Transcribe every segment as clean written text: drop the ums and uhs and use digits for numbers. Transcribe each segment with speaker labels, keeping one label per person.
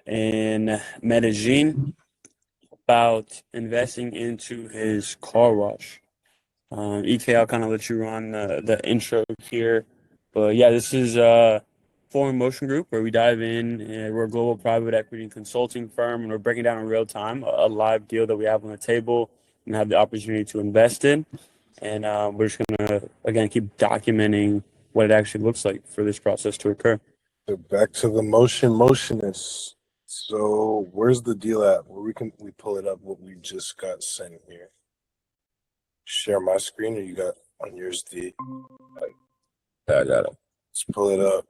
Speaker 1: in Medellin about investing into his car wash. EK, I'll kind of let you run the intro here. But yeah, this is Foreign Motion Group, where we dive in. And we're a global private equity and consulting firm, and we're breaking down in real time a live deal that we have on the table and have the opportunity to invest in. And we're just going to, again, keep documenting what it actually looks like for this process to occur.
Speaker 2: So back to the motionist. So where's the deal at? Where we pull it up what we just got sent here. Share my screen, or you got on yours the
Speaker 1: Yeah, I got it.
Speaker 2: let's pull it up.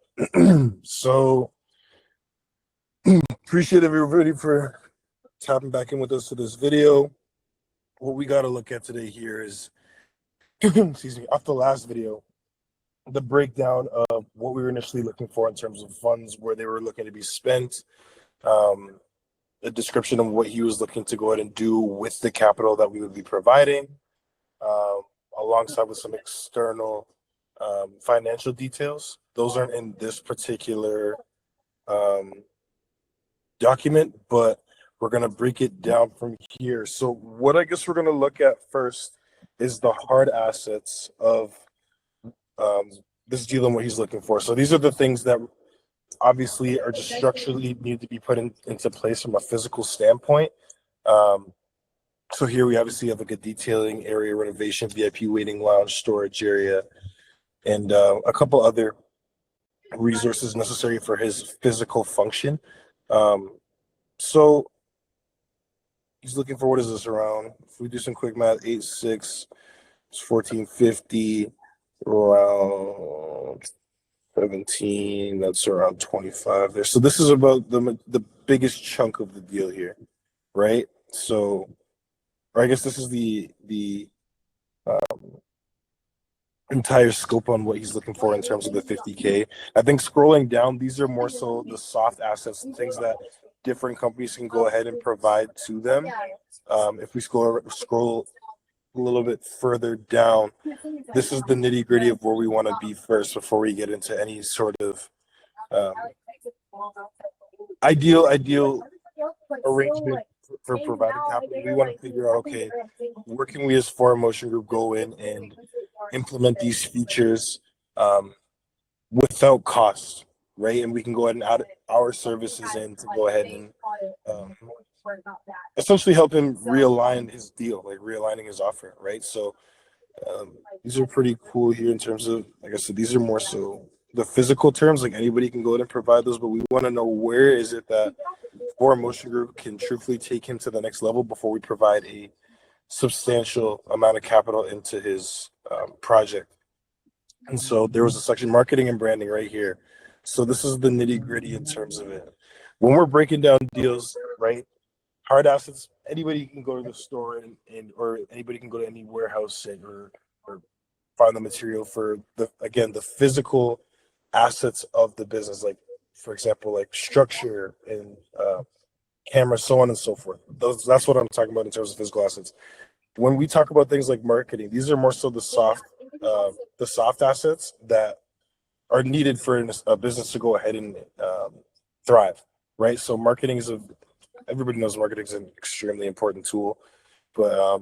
Speaker 2: So appreciate everybody for tapping back in with us to this video. What we got to look at today here is excuse me, off the last video, the breakdown of what we were initially looking for in terms of funds, where they were looking to be spent, a description of what he was looking to go ahead and do with the capital that we would be providing, alongside with some external financial details. Those aren't in this particular document, but we're going to break it down from here. So what I guess we're going to look at first is the hard assets of this deal and what he's looking for. So these are the things that obviously are just structurally need to be put into place from a physical standpoint. So here we obviously have like a detailing area, renovation, VIP waiting lounge, storage area, and a couple other resources necessary for his physical function. So he's looking for, what is this, around, if we do some quick math, 8.6, it's 1450, around 17, that's around 25 there. So this is about the biggest chunk of the deal here, right? So, or I guess this is the entire scope on what he's looking for in terms of the 50K. I think scrolling down, these are more so the soft assets and things that different companies can go ahead and provide to them. If we scroll a little bit further down, this is the nitty gritty of where we want to be first before we get into any sort of ideal arrangement for providing capital. We want to figure out, okay, where can we as Foreign Motion Group go in and implement these features without cost, right? And we can go ahead and add our services in to go ahead and essentially help him realign his deal, like realigning his offer, right? So these are pretty cool here in terms of, like I said, these are more so the physical terms, like anybody can go ahead and provide those, but we want to know where is it that Foreign Motion Group can truthfully take him to the next level before we provide a substantial amount of capital into his project. And so there was a section, marketing and branding, right here. So this is the nitty gritty in terms of it. When we're breaking down deals, right? Hard assets, anybody can go to the store and or anybody can go to any warehouse or find the material for the physical assets of the business, like for example, like structure and camera, so on and so forth. That's what I'm talking about in terms of physical assets. When we talk about things like marketing, these are more so the soft assets that are needed for a business to go ahead and thrive, right? So marketing is everybody knows marketing is an extremely important tool, but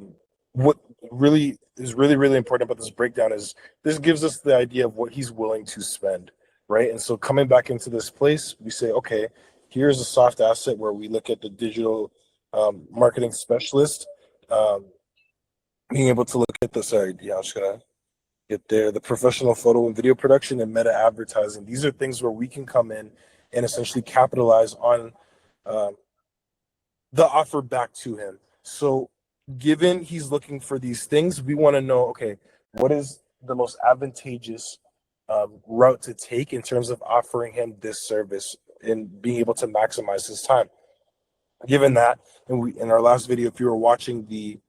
Speaker 2: what really is really important about this breakdown is this gives us the idea of what he's willing to spend, right? And so coming back into this place, we say, okay, here's a soft asset where we look at the digital marketing specialist, being able to look at the, I'm just gonna get there, the professional photo and video production and meta advertising. These are things where we can come in and essentially capitalize on the offer back to him. So given he's looking for these things, we want to know, okay, what is the most advantageous route to take in terms of offering him this service and being able to maximize his time. Given that, and we in our last video, if you were watching the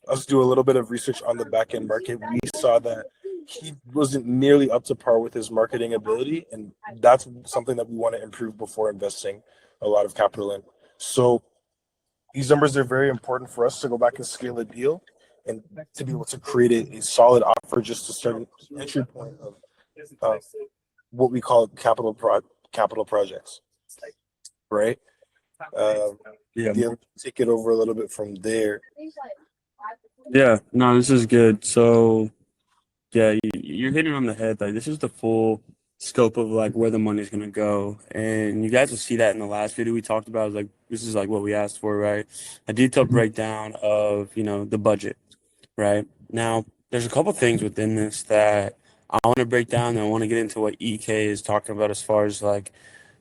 Speaker 2: us do a little bit of research on the back end market, we saw that he wasn't nearly up to par with his marketing ability, and that's something that we want to improve before investing a lot of capital in. So these numbers are very important for us to go back and scale a deal and to be able to create a solid offer just to start an entry point of what we call capital projects. right? Um,
Speaker 1: Yeah.
Speaker 2: yeah, take it over a little bit from there.
Speaker 1: Yeah. No, this is good. So yeah, you're hitting on the head. Like this is the full scope of like where the money's gonna go, and you guys will see that in the last video we talked about. Is like this is like what we asked for, right? A detailed breakdown of the budget, right? Now, there's a couple things within this that I want to break down, and I want to get into what EK is talking about as far as like,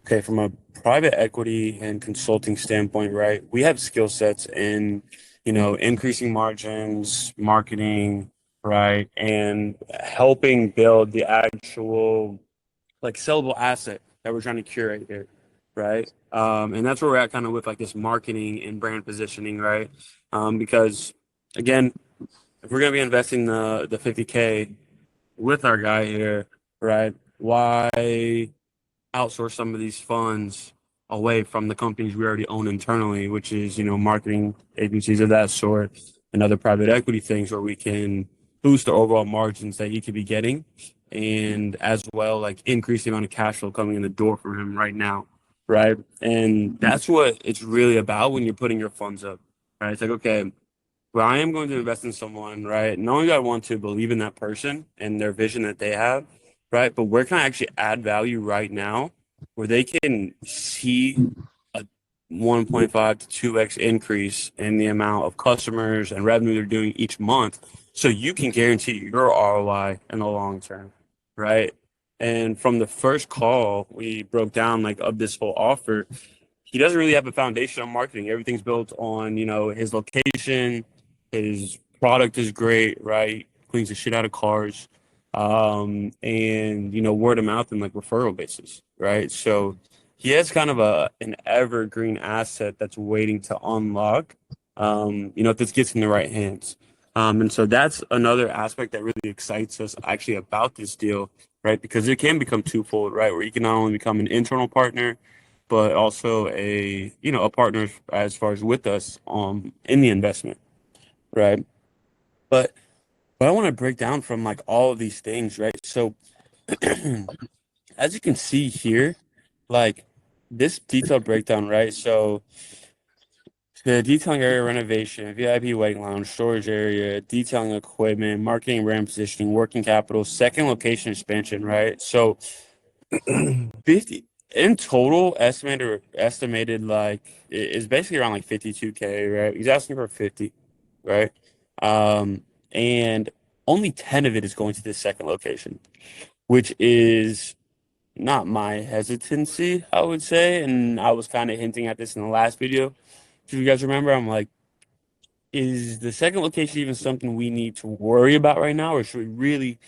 Speaker 1: okay, from a private equity and consulting standpoint, right? We have skill sets in, increasing margins, marketing, right, and helping build the actual like sellable asset that we're trying to curate here, right? And that's where we're at kind of with like this marketing and brand positioning, right? Because again, if we're gonna be investing the 50K with our guy here, right? Why outsource some of these funds away from the companies we already own internally, which is, marketing agencies of that sort and other private equity things where we can boost the overall margins that he could be getting and as well like increase the amount of cash flow coming in the door for him right now. Right. And that's what it's really about when you're putting your funds up. Right. It's like, okay, well, I am going to invest in someone, right? Not only do I want to believe in that person and their vision that they have, right? But where can I actually add value right now where they can see a 1.5 to 2x increase in the amount of customers and revenue they're doing each month so you can guarantee your ROI in the long term, right? And from the first call, we broke down like of this whole offer, he doesn't really have a foundation on marketing. Everything's built on, his location, his product is great, right? Cleans the shit out of cars. And word of mouth and like referral basis, right? So he has kind of an evergreen asset that's waiting to unlock, if this gets in the right hands. And so that's another aspect that really excites us actually about this deal, right? Because it can become twofold, right? Where you can not only become an internal partner, but also a partner as far as with us in the investment, right? But I want to break down from like all of these things, right? So as you can see here, like this detailed breakdown, right? So the detailing area renovation, VIP waiting lounge, storage area, detailing equipment, marketing, brand positioning, working capital, second location expansion, right? So 50 in total estimated like is basically around like 52K, right? He's asking for 50, right? Um, and only 10 of it is going to this second location, which is not my hesitancy, I would say. And I was kind of hinting at this in the last video. If you guys remember, I'm like, is the second location even something we need to worry about right now, or should we really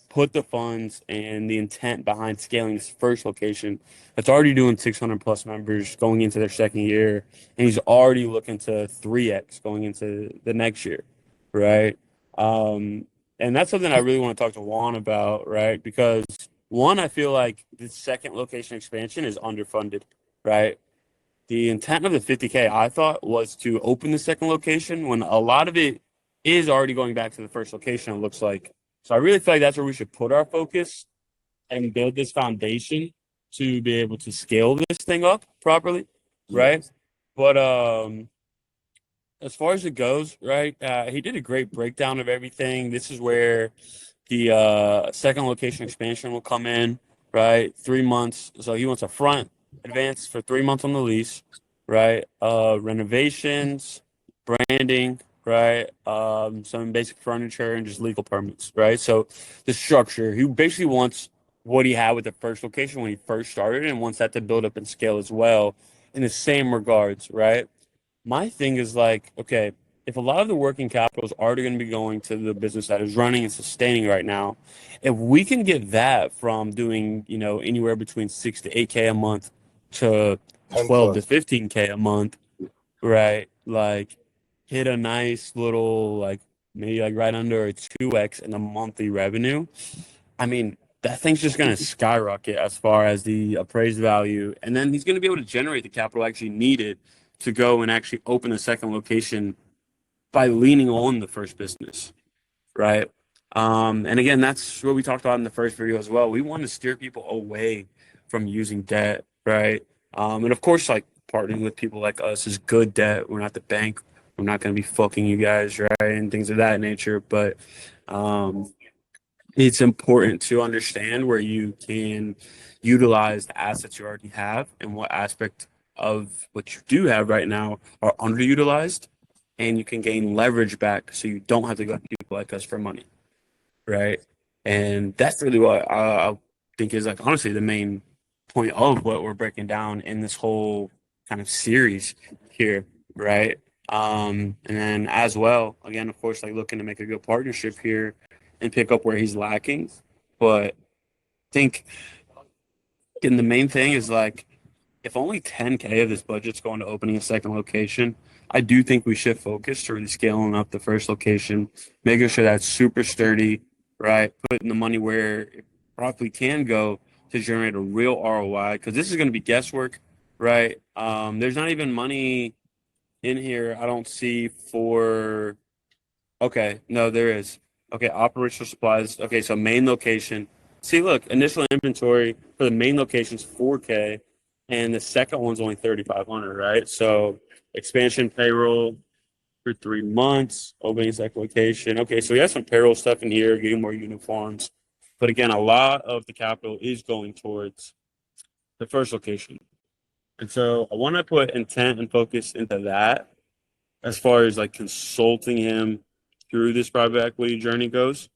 Speaker 1: put the funds and the intent behind scaling this first location that's already doing 600 plus members going into their second year, and he's already looking to 3x going into the next year, right? Um, and that's something I really want to talk to Juan about, right? Because one, I feel like the second location expansion is underfunded, right? The intent of the 50K, I thought, was to open the second location when a lot of it is already going back to the first location, it looks like. So I really feel like that's where we should put our focus and build this foundation to be able to scale this thing up properly, right? But as far as it goes, right, he did a great breakdown of everything. This is where the second location expansion will come in, right? 3 months. So he wants a front advance for 3 months on the lease, right? Renovations, branding, right? Some basic furniture and just legal permits, right? So the structure, he basically wants what he had with the first location when he first started and wants that to build up and scale as well in the same regards, right? My thing is like, okay, if a lot of the working capital is already going to be going to the business that is running and sustaining right now, if we can get that from doing, anywhere between 6 to 8K a month to
Speaker 2: 10
Speaker 1: 12 to
Speaker 2: plus.
Speaker 1: 15K a month, right? Like hit a nice little like maybe like right under a 2x in the monthly revenue. I mean, that thing's just going to skyrocket as far as the appraised value. And then he's going to be able to generate the capital actually needed to go and actually open a second location by leaning on the first business, right? And again, that's what we talked about in the first video as well. We want to steer people away from using debt, right? And of course, like partnering with people like us is good debt. We're not the bank. We're not going to be fucking you guys, right? And things of that nature. But um, it's important to understand where you can utilize the assets you already have and what aspect of what you do have right now are underutilized, and you can gain leverage back so you don't have to go to people like us for money, right? And that's really what I think is like honestly the main point of what we're breaking down in this whole kind of series here, right? And then as well, again, of course, like looking to make a good partnership here and pick up where he's lacking. But I think and the main thing is like if only 10K of this budget's going to opening a second location, I do think we should focus to really scaling up the first location, making sure that's super sturdy, right? Putting the money where it probably can go to generate a real ROI because this is going to be guesswork, right? There's not even money in here I don't see for. Okay, no, there is. Okay, operational supplies. Okay, so main location. See, look, initial inventory for the main location's 4K, and the second one's only 3,500, right? So expansion payroll for 3 months, opening second location. Okay, so we have some payroll stuff in here, getting more uniforms. But again, a lot of the capital is going towards the first location. And so I want to put intent and focus into that as far as like consulting him through this private equity journey goes,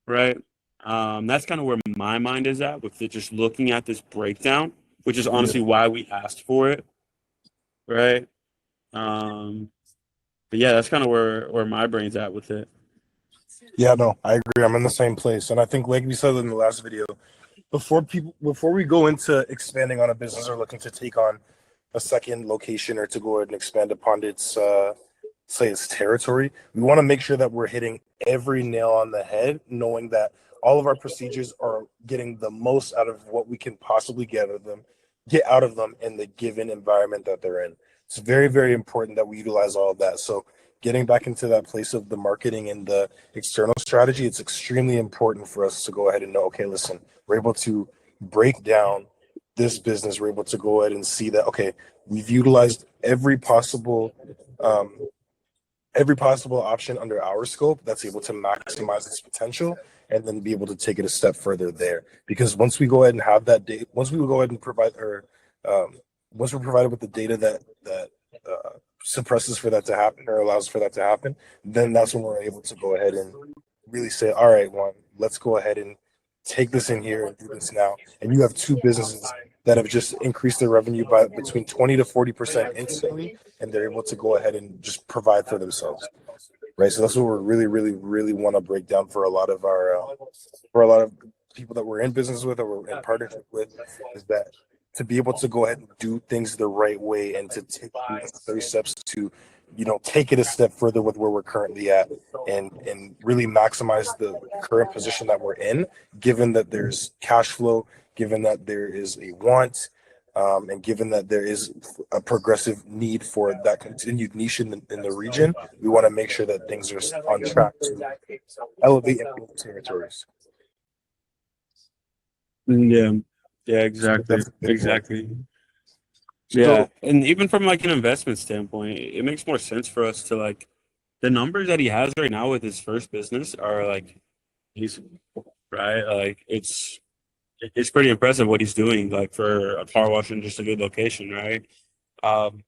Speaker 1: right? That's kind of where my mind is at with it, just looking at this breakdown, which is
Speaker 2: Yeah.
Speaker 1: honestly why we asked for it, right? Um, but yeah, that's kind of where my brain's at with it.
Speaker 2: Yeah, no, I agree. I'm in the same place. And I think, like we said in the last video, before we go into expanding on a business or looking to take on a second location or to go ahead and expand upon its say its territory, we want to make sure that we're hitting every nail on the head, knowing that all of our procedures are getting the most out of what we can possibly get out of them in the given environment that they're in. It's very, very important that we utilize all of that. So getting back into that place of the marketing and the external strategy, it's extremely important for us to go ahead and know, okay, listen, we're able to break down this business. We're able to go ahead and see that, okay, we've utilized um, every possible option under our scope that's able to maximize its potential and then be able to take it a step further there. Because once we go ahead and have that data, once we go ahead and provide, or um, once we're provided with the data that suppresses for that to happen or allows for that to happen, then that's when we're able to go ahead and really say, all right, one, let's go ahead and take this in here and do this now. And you have two businesses that have just increased their revenue by between 20 to 40% instantly, and they're able to go ahead and just provide for themselves, right? So that's what we're really, really, really want to break down for a lot of for a lot of people that we're in business with or we're in partnership with, is that to be able to go ahead and do things the right way and to take the necessary steps to, take it a step further with where we're currently at and really maximize the current position that we're in, given that there's cash flow, given that there is a want, and given that there is a progressive need for that continued niche in the region. We want to make sure that things are on track to elevate and build territories.
Speaker 1: Yeah, yeah,
Speaker 2: So
Speaker 1: exactly,
Speaker 2: that's a big one.
Speaker 1: exactly. Yeah,
Speaker 2: So
Speaker 1: and even from like an investment standpoint, it makes more sense for us to like the numbers that he has right now with his first business are like he's right. Like it's pretty impressive what he's doing like for a car wash in just a good location, right? Um,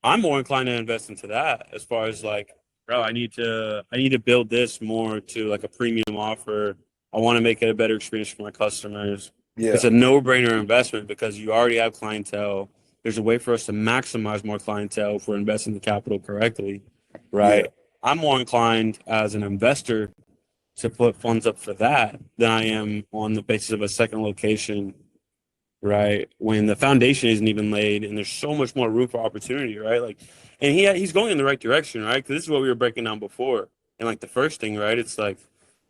Speaker 1: I'm more inclined to invest into that as far as like, bro, I need to build this more to like a premium offer. I want to make it a better experience for my customers.
Speaker 2: yeah,
Speaker 1: It's a no-brainer investment because you already have clientele. There's a way for us to maximize more clientele if we're investing the capital correctly,
Speaker 2: yeah,
Speaker 1: right? I'm more inclined as an investor to put funds up for that than I am on the basis of a second location, right? When the foundation isn't even laid and there's so much more room for opportunity, right? Like, and he's going in the right direction, right? Because this is what we were breaking down before. And like the first thing, right? It's like,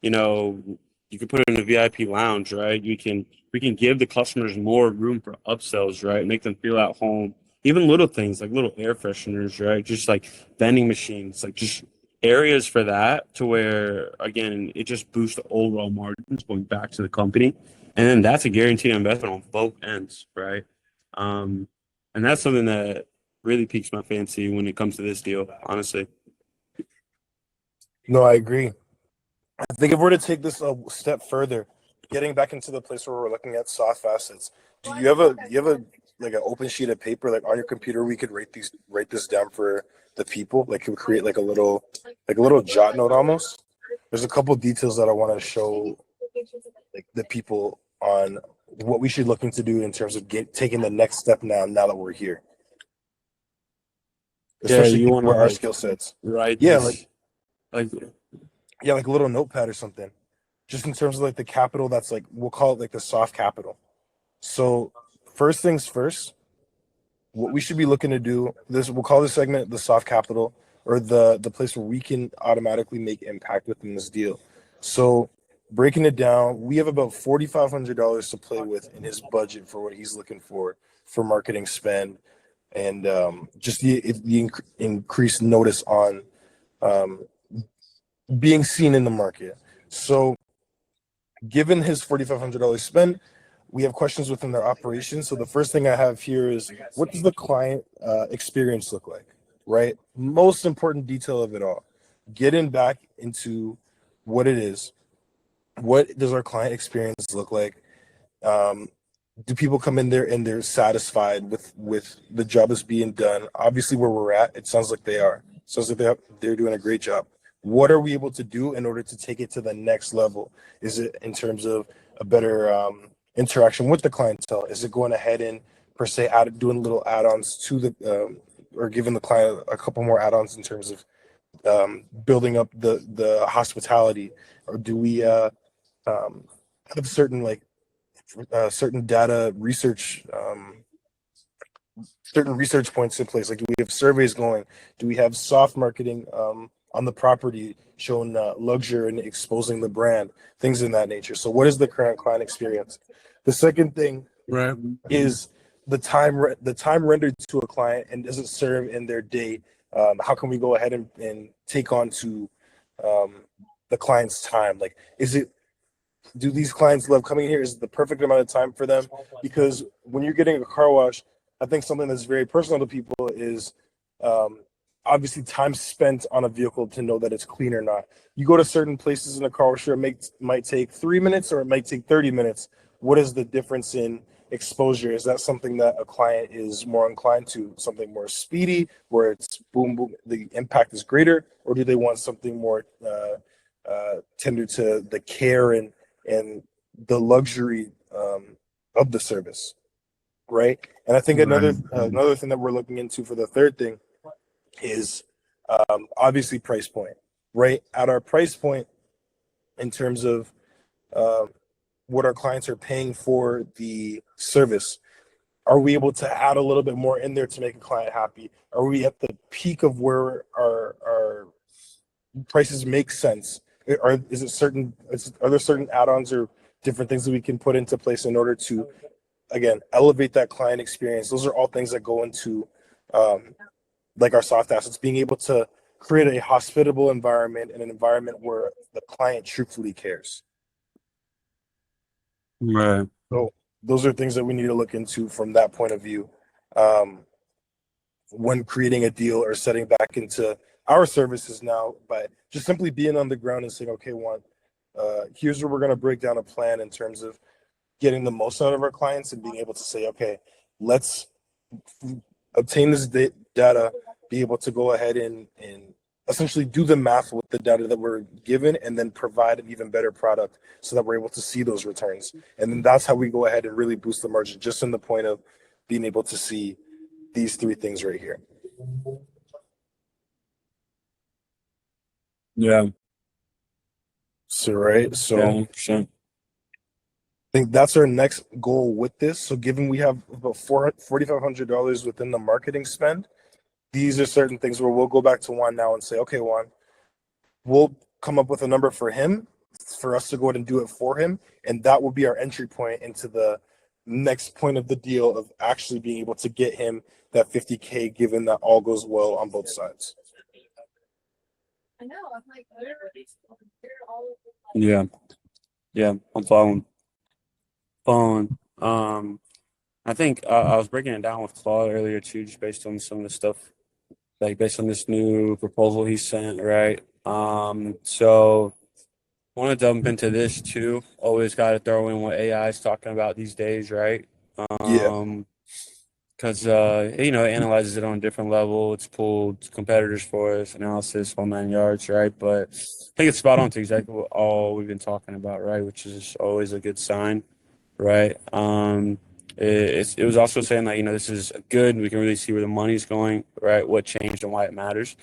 Speaker 1: you know, you can put it in a VIP lounge, right? We can give the customers more room for upsells, right? Make them feel at home. Even little things like little air fresheners, right? Just like vending machines, like just areas for that to where again it just boosts the overall margins going back to the company, and then that's a guaranteed investment on both ends, right? um And that's something that really piques my fancy when it comes to this deal, honestly.
Speaker 2: No, I agree. I think if we're to take this a step further, getting back into the place where we're looking at soft assets, do you have a like an open sheet of paper like on your computer we could write this down for the people? Like could we create like a little jot note almost? There's a couple details that I want to show like the people on what we should look into do in terms of taking the next step now that we're here,
Speaker 1: Yeah,
Speaker 2: especially
Speaker 1: you
Speaker 2: given
Speaker 1: want to
Speaker 2: where our
Speaker 1: like
Speaker 2: skill sets.
Speaker 1: write
Speaker 2: Yeah, like
Speaker 1: this, like,
Speaker 2: yeah, like a little notepad or something. Just in terms of like the capital that's like we'll call it like the soft capital. So first things first, what we should be looking to do, this we'll call this segment the soft capital or the place where we can automatically make impact within this deal. So breaking it down, we have about $4,500 to play with in his budget for what he's looking for marketing spend and just the increased notice on um, being seen in the market. So given his $4,500 spend, we have questions within their operations. So the first thing I have here is what does the client experience look like, right? Most important detail of it all. Getting back into what it is. What does our client experience look like? Um, do people come in there and they're satisfied with the job that's being done? Obviously, where we're at, it sounds like they are. Sounds like they're doing a great job. What are we able to do in order to take it to the next level? Is it in terms of a better interaction with the clientele? Is it going ahead and per se doing little add-ons to the or giving the client a couple more add-ons in terms of building up the hospitality, or do we um, have certain data research certain research points in place? Like, do we have surveys going? Do we have soft marketing on the property showing luxury and exposing the brand, things in that nature? So what is the current client experience? The second thing
Speaker 1: right.
Speaker 2: is the time rendered to a client, and does it serve in their day? How can we go ahead and take on to um, the client's time? Like, is it do these clients love coming here? Is it the perfect amount of time for them? Because when you're getting a car wash, I think something that's very personal to people is um, obviously time spent on a vehicle to know that it's clean or not. You go to certain places in a car wash, might take 3 minutes or it might take 30 minutes. What is the difference in exposure? Is that something that a client is more inclined to? Something more speedy, where it's boom, boom, the impact is greater, or do they want something more tender to the care and the luxury of the service, right? And I think
Speaker 1: Right.
Speaker 2: another thing that we're looking into for the third thing is obviously price point, right? At our price point, in terms of uh, what our clients are paying for the service, are we able to add a little bit more in there to make a client happy? Are we at the peak of where our prices make sense? Are there certain add-ons or different things that we can put into place in order to again elevate that client experience? Those are all things that go into um, like our soft assets, being able to create a hospitable environment and an environment where the client truthfully cares.
Speaker 1: Right.
Speaker 2: So those are things that we need to look into from that point of view um, when creating a deal or setting back into our services now, by just simply being on the ground and saying, okay, here's where we're going to break down a plan in terms of getting the most out of our clients and being able to say, okay, let's obtain this data, be able to go ahead and essentially do the math with the data that we're given, and then provide an even better product so that we're able to see those returns. And then that's how we go ahead and really boost the margin, just in the point of being able to see these three things right here.
Speaker 1: Yeah.
Speaker 2: So, right. So,
Speaker 1: Yeah.
Speaker 2: I
Speaker 1: 100%.
Speaker 2: think that's our next goal with this. So, given we have about $4,500 within the marketing spend, these are certain things where we'll go back to Juan now and say, okay, Juan, we'll come up with a number for him, for us to go ahead and do it for him. And that will be our entry point into the next point of the deal of actually being able to get him that 50K, given that all goes well on both sides.
Speaker 1: Yeah. Yeah. I'm following. Following. I think I was breaking it down with Claude earlier too, just based on some of the stuff, like based on this new proposal he sent, right? So want to jump into this too. Always got to throw in what AI is talking about these days, right?
Speaker 2: Yeah,
Speaker 1: Um, because it analyzes it on a different level. It's pulled competitors for us, analysis, whole 9 yards, right? But I think it's spot on to exactly what all we've been talking about, right? Which is always a good sign, right? It was also saying that this is good. We can really see where the money's going, right? What changed and why it matters.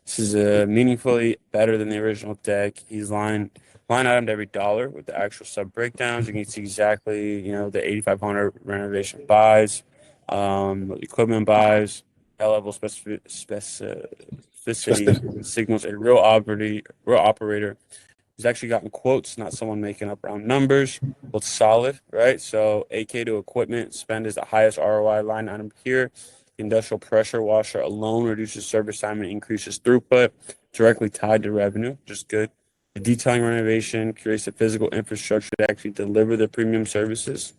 Speaker 1: This is meaningfully better than the original deck. He's line itemed every dollar with the actual sub breakdowns. You can see exactly the 8,500 renovation buys, equipment buys, high level specificity
Speaker 2: specific.
Speaker 1: signals a real operator who's actually gotten quotes, not someone making up round numbers. Well, it's solid, right? So 8K to equipment spend is the highest ROI line item here. The industrial pressure washer alone reduces service time and increases throughput, directly tied to revenue, which is good. The detailing renovation creates the physical infrastructure to actually deliver the premium services.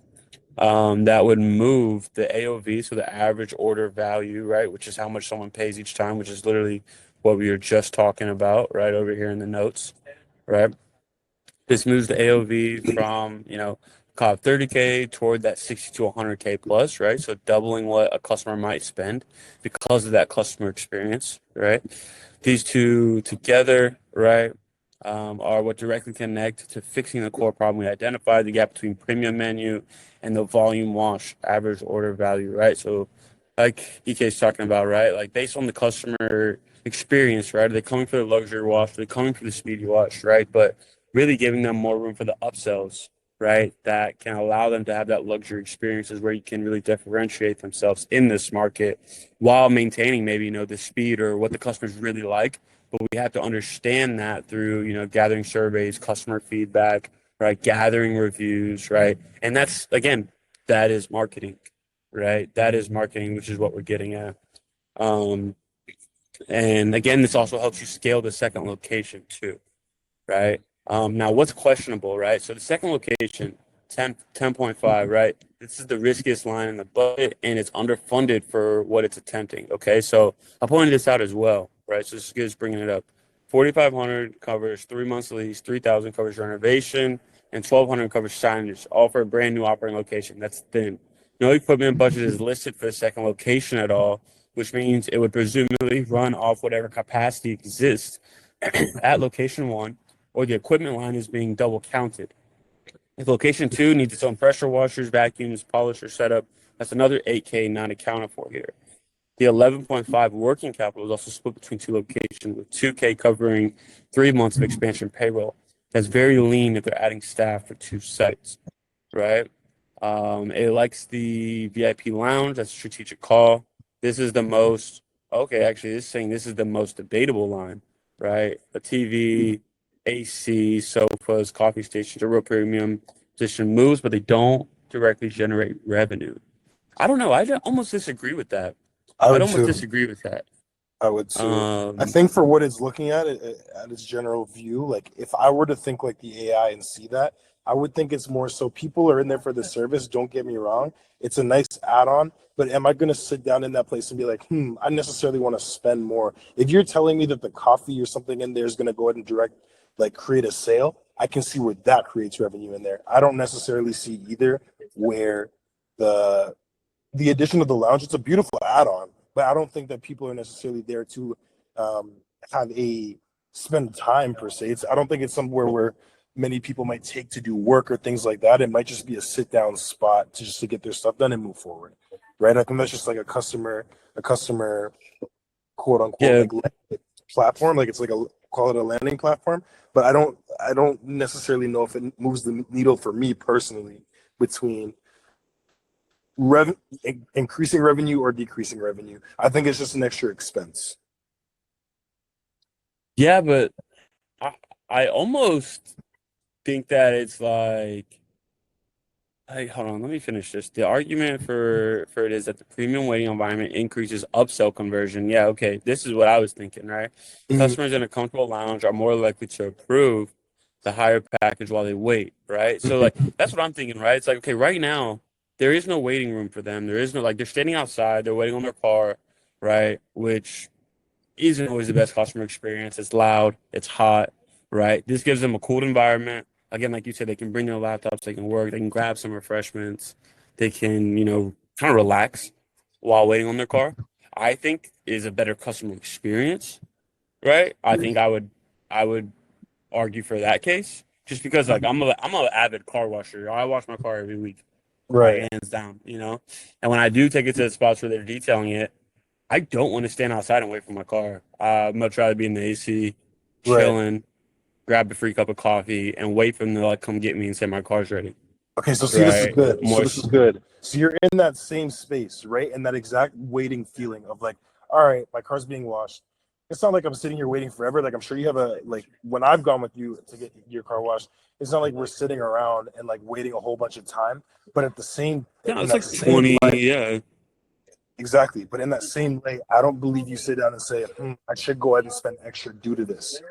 Speaker 1: That would move the AOV, so the average order value, right, which is how much someone pays each time, which is literally what we were just talking about, right, over here in the notes, right? This moves the AOV from, call it 30K toward that 60 to 100K plus, right? So doubling what a customer might spend because of that customer experience, right? These two together, right, are what directly connect to fixing the core problem we identified, the gap between premium menu and the volume wash average order value, right? So like EK is talking about, right? Like based on the customer experience, right? Are they coming for the luxury wash? Are they coming for the speedy wash, right? But really giving them more room for the upsells, right? That can allow them to have that luxury experiences where you can really differentiate themselves in this market while maintaining maybe, the speed or what the customers really like. But we have to understand that through, gathering surveys, customer feedback, right? Gathering reviews, right? And that's, again, that is marketing, right? That is marketing, which is what we're getting at. Um, and again, this also helps you scale the second location too, right? Now, what's questionable, right? So the second location, 10.5, right? This is the riskiest line in the budget, and it's underfunded for what it's attempting. Okay, so I pointed this out as well, right? So this is good bringing it up. 4,500 covers 3 months lease, 3,000 covers renovation, and 1,200 covers signage, all for a brand new operating location. That's thin. No equipment budget is listed for the second location at all, which means it would presumably run off whatever capacity exists at location one, or the equipment line is being double counted. If location two needs its own pressure washers, vacuums, polisher setup, that's another 8K not accounted for here. The 11.5 working capital is also split between two locations, with 2K covering 3 months of expansion payroll. That's very lean if they're adding staff for two sites, right? It likes the VIP lounge. That's a strategic call. This is the most, okay, actually, this is saying this is the most debatable line, right? A TV, AC, sofas, coffee stations, a real premium position moves, but they don't directly generate revenue. I don't know. Almost disagree with that.
Speaker 2: I
Speaker 1: I'd
Speaker 2: would
Speaker 1: almost
Speaker 2: too.
Speaker 1: disagree with that.
Speaker 2: I would too. I
Speaker 1: Um,
Speaker 2: think for what it's looking at its general view, like if I were to think like the AI and see that, I would think it's more so people are in there for the service. Don't get me wrong. It's a nice add-on, but am I going to sit down in that place and be like, I necessarily want to spend more? If you're telling me that the coffee or something in there is going to go ahead and like create a sale, I can see where that creates revenue in there. I don't necessarily see either where the the addition of the lounge, it's a beautiful add-on, but I don't think that people are necessarily there to um, have a spend time per se. I don't think it's somewhere where many people might take to do work or things like that. It might just be a sit down spot to just to get their stuff done and move forward, right? I think that's just like a customer quote unquote
Speaker 1: yeah,
Speaker 2: like platform, like it's like a call it a landing platform. But I don't necessarily know if it moves the needle for me personally between rev- increasing revenue or decreasing revenue. I think it's just an extra expense.
Speaker 1: yeah, but I, I almost think that it's like, hey, hold on, let me finish this. The argument for it is that the premium waiting environment increases upsell conversion. Yeah, okay, this is what I was thinking, right?
Speaker 2: Mhm.
Speaker 1: Customers in a comfortable lounge are more likely to approve the higher package while they wait, right? So like that's what I'm thinking, right? It's like, okay, right now, there is no waiting room for them. There is no like they're standing outside, they're waiting on their car, right? Which isn't always the best customer experience. It's loud, it's hot, right? This gives them a cool environment. Again, like you said, they can bring their laptops, they can work, they can grab some refreshments, they can, kind of relax while waiting on their car. I think is a better customer experience, right? I would argue for that case. Just because like I'm a avid car washer. I wash my car every week, like
Speaker 2: Right,
Speaker 1: hands down. And when I do take it to the spots where they're detailing it, I don't want to stand outside and wait for my car. I'd much rather be in the AC,
Speaker 2: right.
Speaker 1: chilling, grab a free cup of coffee, and wait for them to like come get me and say my car's ready.
Speaker 2: Okay, so see, this is
Speaker 1: Right?
Speaker 2: good. So
Speaker 1: More.
Speaker 2: this is good. So you're in that same space, right? And that exact waiting feeling of like, all right, my car's being washed. It's not like I'm sitting here waiting forever. Like I'm sure you have a like when I've gone with you to get your car washed, it's not like we're sitting around and like waiting a whole bunch of time. But at the same
Speaker 1: No,
Speaker 2: in
Speaker 1: it's
Speaker 2: that
Speaker 1: like
Speaker 2: same
Speaker 1: 20.
Speaker 2: light,
Speaker 1: Yeah.
Speaker 2: exactly. But in that same light, I don't believe you sit down and say, I should go ahead and spend extra due to this.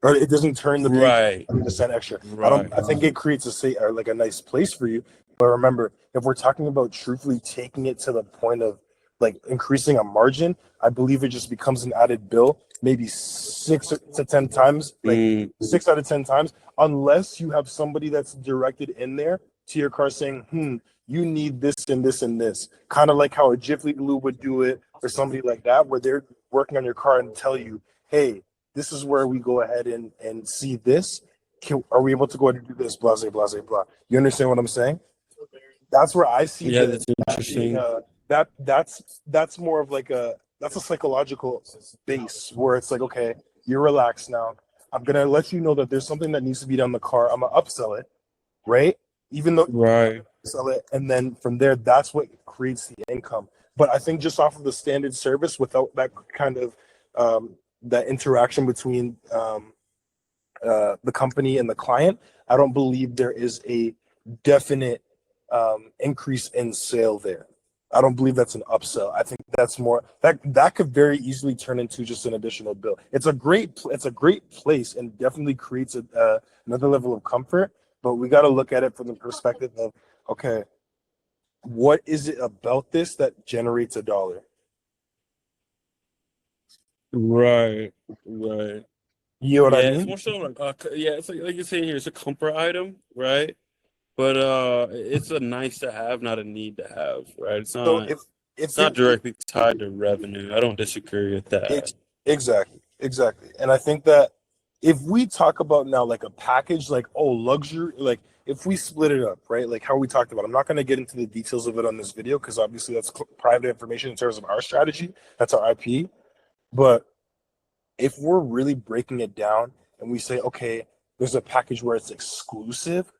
Speaker 2: Or it doesn't turn the page
Speaker 1: Right.
Speaker 2: 100% extra. I don't.
Speaker 1: Right.
Speaker 2: I think it creates a say or like a nice place for you. But remember, if we're talking about truthfully taking it to the point of like increasing a margin, I believe it just becomes an added bill, maybe 6 to 10 times, like
Speaker 1: Mm,
Speaker 2: 6 out of 10 times, unless you have somebody that's directed in there to your car saying, you need this and this and this. Kind of like how a Jiffy Lube would do it, or somebody like that, where they're working on your car and tell you, hey, this is where we go ahead and see this. Are we able to go ahead and do this? Blah, blah, blah, blah. You understand what I'm saying? That's where I see
Speaker 1: yeah,
Speaker 2: the
Speaker 1: that's
Speaker 2: that being
Speaker 1: interesting.
Speaker 2: that's more of like that's a psychological base where it's like, okay, you're relaxed now. I'm gonna let you know that there's something that needs to be done in the car. I'm gonna upsell it, right? Even though
Speaker 1: Right.
Speaker 2: sell it, and then from there, that's what creates the income. But I think just off of the standard service, without that kind of that interaction between the company and the client, I don't believe there is a definite increase in sale there. I don't believe that's an upsell. I think that's more that could very easily turn into just an additional bill. It's a great place and definitely creates another level of comfort. But we got to look at it from the perspective of, okay, what is it about this that generates a dollar?
Speaker 1: Right. Right.
Speaker 2: You know what I
Speaker 1: Yeah, it's
Speaker 2: mean?
Speaker 1: more so like yeah, it's like you're saying here, it's a comfort item, right? But it's a nice to have, not a need to have, right? It's
Speaker 2: So
Speaker 1: not
Speaker 2: if
Speaker 1: not
Speaker 2: you're
Speaker 1: directly tied to revenue. I don't disagree with that.
Speaker 2: Ex- exactly. And I think that if we talk about now like a package, like luxury, like if we split it up, right? Like how we talked about, I'm not going to get into the details of it on this video because obviously that's private information in terms of our strategy. That's our IP. But if we're really breaking it down and we say, okay, there's a package where it's exclusive,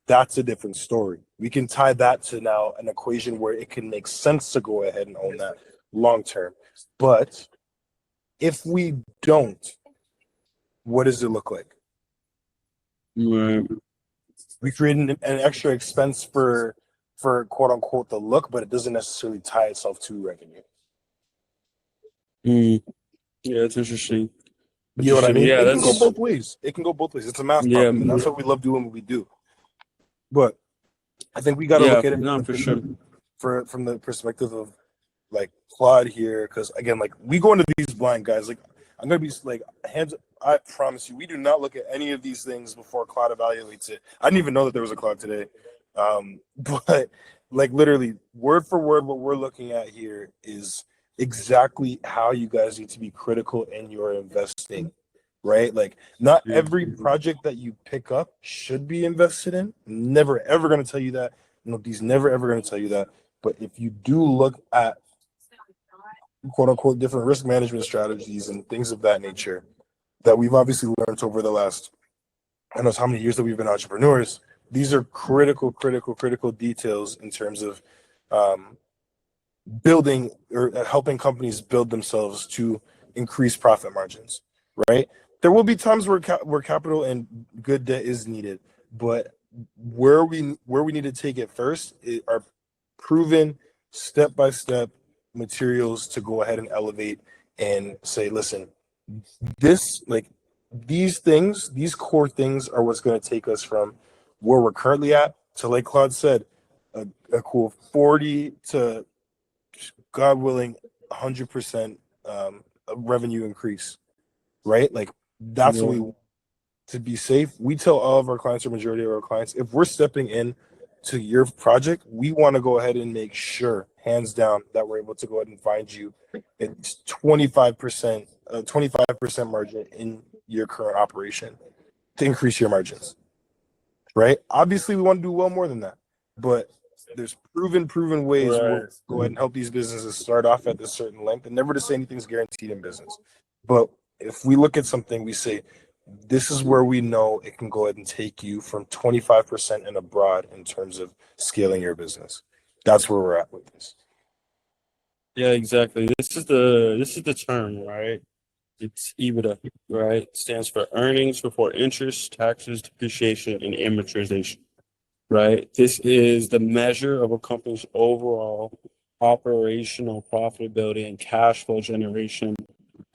Speaker 2: that's a different story. We can tie that to now an equation where it can make sense to go ahead and own that long term. But if we don't, what does it look like?
Speaker 1: Right.
Speaker 2: We create an extra expense for quote unquote the look, but it doesn't necessarily tie itself to revenue.
Speaker 1: Mm. Yeah, it's interesting.
Speaker 2: You know what I
Speaker 1: Interesting.
Speaker 2: mean?
Speaker 1: Yeah,
Speaker 2: It can go
Speaker 1: that's
Speaker 2: both ways. It can go both ways. It's a math
Speaker 1: yeah,
Speaker 2: problem, and that's what we love doing what we do. But I think we got to
Speaker 1: yeah,
Speaker 2: look at it
Speaker 1: no, for sure.
Speaker 2: from the perspective of like Claude here, because again, like we go into these blind guys. Like I'm gonna be like hands. I promise you, we do not look at any of these things before Claude evaluates it. I didn't even know that there was a Claude today. But like literally word for word, what we're looking at here is exactly how you guys need to be critical in your investing, right? Like not
Speaker 1: Yeah.
Speaker 2: every project that you pick up should be invested in. Never ever going to tell you that. Nobody's never ever going to tell you that. But if you do look at quote unquote different risk management strategies and things of that nature that we've obviously learned over the last, I don't know how many years that we've been entrepreneurs, these are critical details in terms of um, building or helping companies build themselves to increase profit margins, right? There will be times where capital and good debt is needed, but where we need to take it first are proven step by step materials to go ahead and elevate and say, listen, this like these things, these core things are what's going to take us from where we're currently at to, like Claude said, a cool 40 to, God willing, 100% revenue increase, right? Like that's what
Speaker 1: Yeah.
Speaker 2: we want to be safe. We tell all of our clients, or majority of our clients, if we're stepping in to your project, we want to go ahead and make sure, hands down, that we're able to go ahead and find you it's 25% margin in your current operation to increase your margins, right? Obviously, we want to do well more than that, but there's proven ways we'll
Speaker 1: Right.
Speaker 2: go ahead and help these businesses start off at this certain length. And never to say anything's guaranteed in business, but if we look at something, we say this is where we know it can go ahead and take you from 25% and abroad in terms of scaling your business. That's where we're at with this.
Speaker 1: Yeah, exactly. This is the term, right? It's EBITDA, right? It stands for earnings before interest, taxes, depreciation, and amortization, right? This is the measure of a company's overall operational profitability and cash flow generation,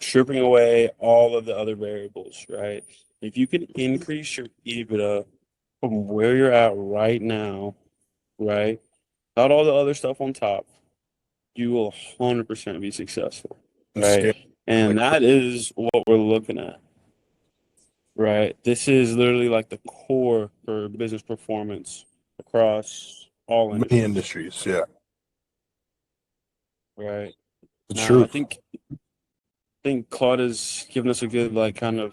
Speaker 1: stripping away all of the other variables, right? If you can increase your EBITDA from where you're at right now, right? Not all the other stuff on top, you will 100% be successful,
Speaker 2: And
Speaker 1: right?
Speaker 2: scale
Speaker 1: And
Speaker 2: like
Speaker 1: that is what we're looking at, right? This is literally like the core for business performance across all
Speaker 2: many
Speaker 1: industries,
Speaker 2: industries. Yeah,
Speaker 1: right?
Speaker 2: the
Speaker 1: Now, I
Speaker 2: truth.
Speaker 1: think Claude has given us a good like kind of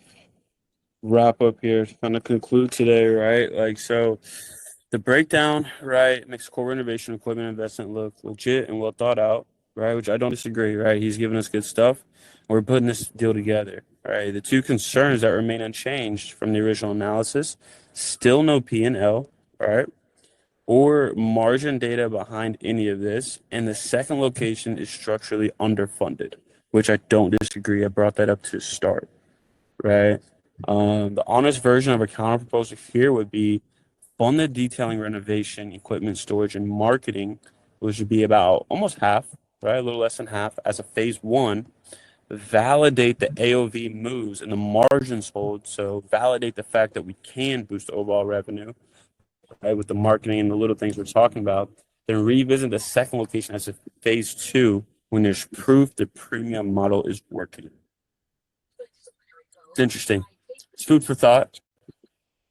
Speaker 1: wrap up here to kind of conclude today, right? Like so the breakdown, right, makes core renovation equipment investment look legit and well thought out, right? Which I don't disagree, right? He's giving us good stuff. We're putting this deal together, right? The two concerns that remain unchanged from the original analysis, still no P&L, right? Or margin data behind any of this. And the second location is structurally underfunded, which I don't disagree. I brought that up to start, right? The honest version of a counter proposal here would be fund the detailing, renovation, equipment storage, and marketing, which would be about almost half, right? A little less than half as a phase one. Validate the AOV moves and the margins hold. So validate the fact that we can boost overall revenue, right? With the marketing and the little things we're talking about. Then revisit the second location as a phase two when there's proof the premium model is working. It's interesting. It's food for thought.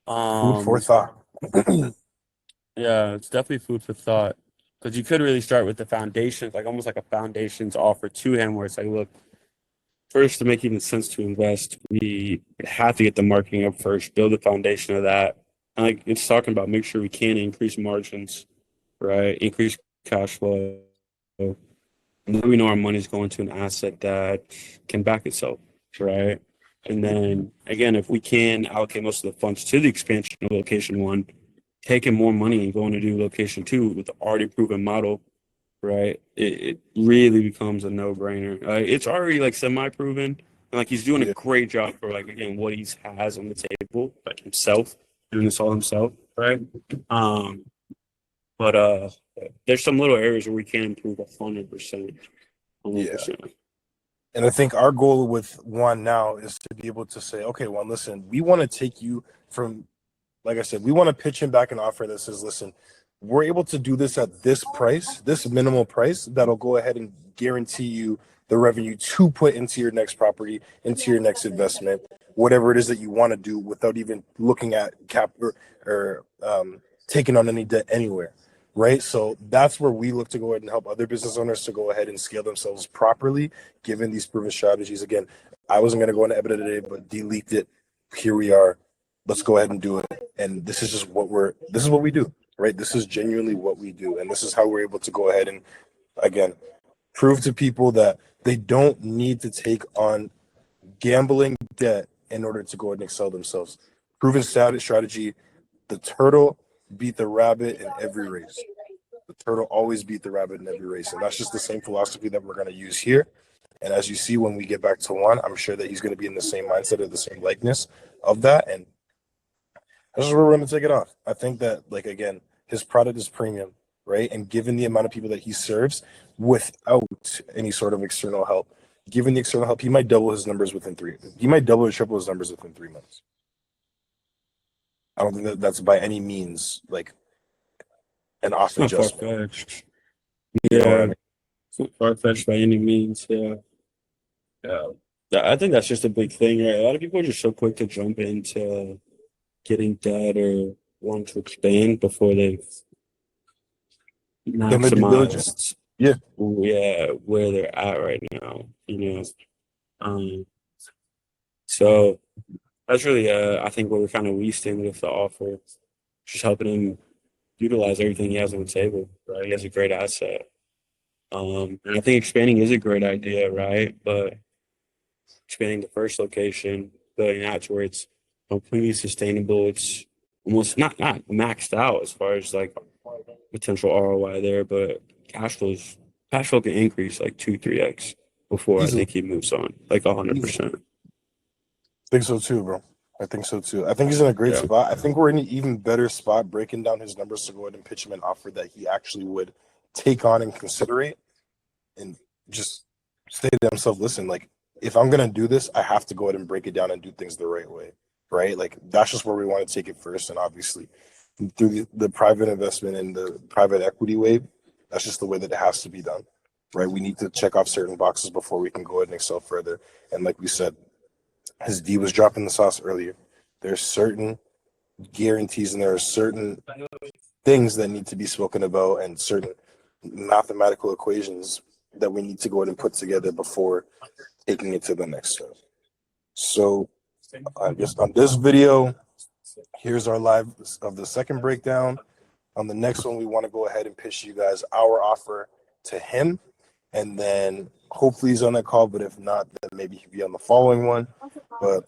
Speaker 2: Food for
Speaker 1: Um,
Speaker 2: thought.
Speaker 1: Yeah, it's definitely food for thought. Because you could really start with the foundations, like almost like a foundations offer to him, where it's like, look, first to make even sense to invest, we have to get the marketing up first, build the foundation of that. And like it's talking about, make sure we can increase margins, right? Increase cash flow. And then we know our money's going to an asset that can back itself, right? And then again, if we can allocate most of the funds to the expansion of location one, taking more money and going to do location two with the already proven model, right? It really becomes a no-brainer. It's already like semi-proven, and like he's doing a
Speaker 2: Yeah,
Speaker 1: great job for like again what he has on the table, like himself doing this all himself, right? Um, but there's some little areas where we can improve 100%,
Speaker 2: yeah.
Speaker 1: 100%.
Speaker 2: And I think our goal with one now is to be able to say, okay, well, listen, we want to take you from, like I said, we want to pitch him back an offer that says, listen, we're able to do this at this price, this minimal price that'll go ahead and guarantee you the revenue to put into your next property, into your next investment, whatever it is that you want to do without even looking at cap or taking on any debt anywhere. Right. So that's where we look to go ahead and help other business owners to go ahead and scale themselves properly, given these proven strategies. Again, I wasn't going to go into EBITDA today, but D leaked it. Here we are. Let's go ahead and do it. And this is just this is what we do, right? This is genuinely what we do. And this is how we're able to go ahead and, again, prove to people that they don't need to take on gambling debt in order to go ahead and excel themselves. Proven strategy. The turtle beat the rabbit in every race. The turtle always beat the rabbit in every race. And that's just the same philosophy that we're going to use here. And as you see, when we get back to one, I'm sure that he's going to be in the same mindset or the same likeness of that. And this is where we're going to take it off. I think that, like, again, his product is premium, right? And given the amount of people that he serves without any sort of external help, given the external help, he might double his numbers within he might double or triple his numbers within 3 months. I don't think that that's by any means like an off
Speaker 1: It's not far
Speaker 2: adjustment.
Speaker 1: fetched.
Speaker 2: You know what I
Speaker 1: Yeah,
Speaker 2: mean?
Speaker 1: it's not far fetched by any means. Yeah. Yeah. I think that's just a big thing, right? A lot of people are just so quick to jump into getting debt or want to expand before they've
Speaker 2: Done the due diligence.
Speaker 1: maximized,
Speaker 2: Yeah,
Speaker 1: yeah, where they're at right now, you know. Um, so that's really, I think, what we're kind of leased in with the offer, just helping him utilize everything he has on the table, right? He has a great asset. And I think expanding is a great idea, right? But expanding the first location, building out to where it's completely sustainable, it's almost not maxed out as far as like potential ROI there, but cash flow can increase like 2, 3x before I
Speaker 2: easily,
Speaker 1: think he moves on, like a hundred
Speaker 2: easily.
Speaker 1: percent.
Speaker 2: Think so too, bro. I think so too. I think he's in a great
Speaker 1: Yeah.
Speaker 2: spot. I think we're in an even better spot breaking down his numbers to go ahead and pitch him an offer that he actually would take on and consider it and just say to himself, listen, like if I'm gonna do this, I have to go ahead and break it down and do things the right way. Right? Like that's just where we want to take it first. And obviously through the private investment and the private equity wave, that's just the way that it has to be done. Right? We need to check off certain boxes before we can go ahead and excel further. And like we said, as D was dropping the sauce earlier, there's certain guarantees and there are certain things that need to be spoken about and certain mathematical equations that we need to go ahead and put together before taking it to the next step. So I guess on this video, here's our live of the second breakdown. On the next one, we want to go ahead and pitch you guys our offer to him. And then hopefully he's on that call, but if not, then maybe he'll be on the following one. But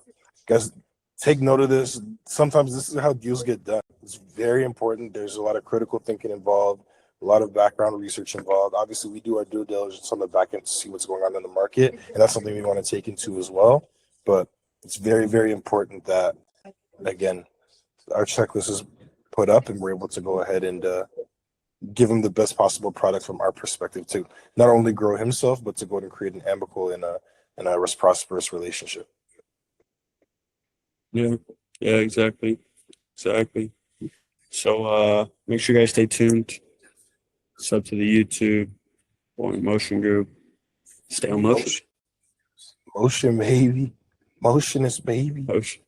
Speaker 2: guys, take note of this. Sometimes this is how deals get done. It's very important. There's a lot of critical thinking involved, a lot of background research involved. Obviously, we do our due diligence on the back end to see what's going on in the market, and that's something we want to take into as well. But it's very, very important that, again, our checklist is put up and we're able to go ahead and give him the best possible product from our perspective to not only grow himself, but to go and create an amicable and a prosperous relationship.
Speaker 1: Yeah. Yeah, exactly. Exactly. So make sure you guys stay tuned. Sub to the YouTube or Motion Group. Stay on motion.
Speaker 2: Motion, baby. Motionist, baby.
Speaker 1: Motion.